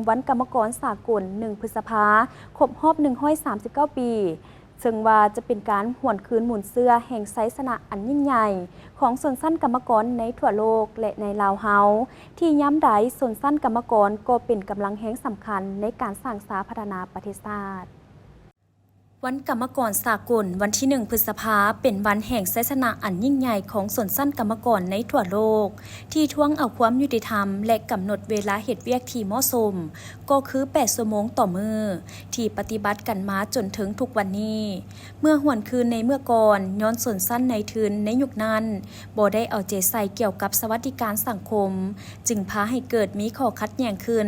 วันกรรมกรสากล1 พฤษภาครบรอบ139 ปีซึ่งว่าจะเป็นการหวนคืนหมุนเสื้อแห่งไซสนะอันยิ่งใหญ่ของชนชั้นกรรมกรในทั่วโลกและในลาวเฮาที่ย้ำใดชนชั้นกรรมกรก็เป็นกำลังแห่งสำคัญในการสร้างสาพัฒนาประเทศชาติวันกรรมกรสากลวันที่1 พฤษภาเป็นวันแห่งไซสนะอันยิ่งใหญ่ของชนชั้นกรรมกรในทั่วโลกที่ทวงเอาความยุติธรรมและกำหนดเวลาเฮ็ดเวียกที่เหมาะสมก็คือ8 ชั่วโมงต่อมื้อที่ปฏิบัติกันมาจนถึงทุกวันนี้เมื่อหวนคืนในเมื่อก่อนย้อนชนชั้นในทุนในยุคนั้นบ่ได้เอาใจใส่เกี่ยวกับสวัสดิการสังคมจึงพาให้เกิดมีข้อขัดแย้งขึ้น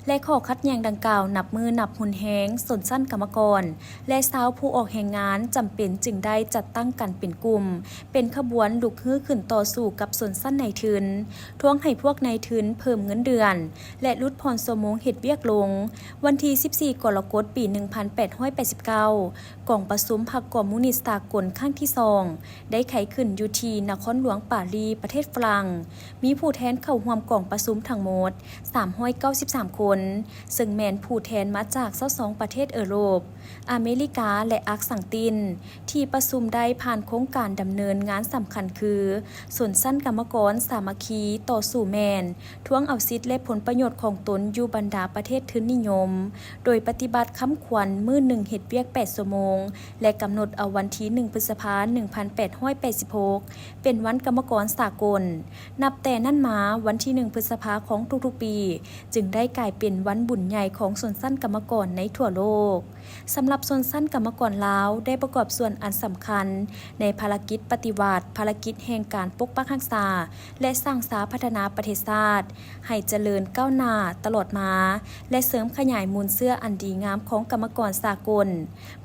และข้อขัดแย้งดังกล่าวนับมือนับหุนแฮงชนชั้นกรรมกรและชาวผู้ออกแห่งงานจำเป็นจึงได้จัดตั้งกันเป็นกลุ่มเป็นขบวนลุกฮื้อขึ้นต่อสู้กับชนชั้นนายทุนท้วงให้พวกนายทุนเพิ่มเงินเดือนและลดผ่อนชั่วโมงเฮ็ดเวียกลงวันที่14 กรกฎาคมปี 1889กองประชุมพรรคคอมมิวนิสต์สากลครั้งที่2ได้ไขขึ้นอยู่ที่นครหลวงปารีสประเทศฝรั่งมีผู้แทนเข้าร่วมกองประชุมทั้งหมด393 คนซึ่งแม่นผู้แทนมาจาก22ประเทศยุโรปอเมริกาและอาร์กสังตินที่ประชุมได้ผ่านโครงการดำเนินงานสำคัญคือชนชั้นกรรมกรสามัคคีต่อสู้แมนท้วงเอาสิทธิและผลประโยชน์ของตนอยู่บรรดาประเทศทุนนิยมโดยปฏิบัติค้ำควรมื้อหนึ่งเฮ็ดเวียก8 ชั่วโมงและกำหนดเอาวันที่1 พฤษภาคม 1886เป็นวันกรรมกรสากลนับแต่นั้นมาวันที่1 พฤษภาคมของทุกๆปีจึงได้กลายเป็นวันบุญใหญ่ของชนชั้นกรรมกรในทั่วโลกสำหรับชนชั้นกรรมกรลาวได้ประกอบส่วนอันสำคัญในภารกิจปฏิวัติภารกิจแห่งการปกปักรักษาและสร้างสาพัฒนาประเทศชาติให้เจริญก้าวหน้าตลอดมาและเสริมขยายมูลเสื้ออันดีงามของกรรมกรสากล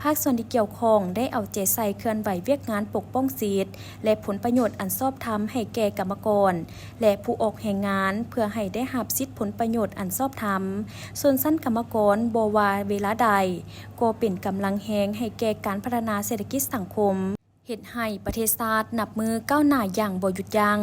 ภาคส่วนที่เกี่ยวข้องได้เอาใจใส่เคลื่อนไหวเวียกงานปกป้องสิทธิและผลประโยชน์อันชอบธรรมให้แก่กรรมกรและผู้ออกแห่งงานเพื่อให้ได้รับสิทธิผลประโยชน์อันชอบธรรมส่วนชั้นกรรมกรบ่ว่าเวลาใดก็เป็นกำลังแหงให้แก่การพัฒนาเศรษฐกิจสังคมเฮ็ดให้ประเทศชาตินับมือก้าวหน้าอย่างบ่หยุดยั้ง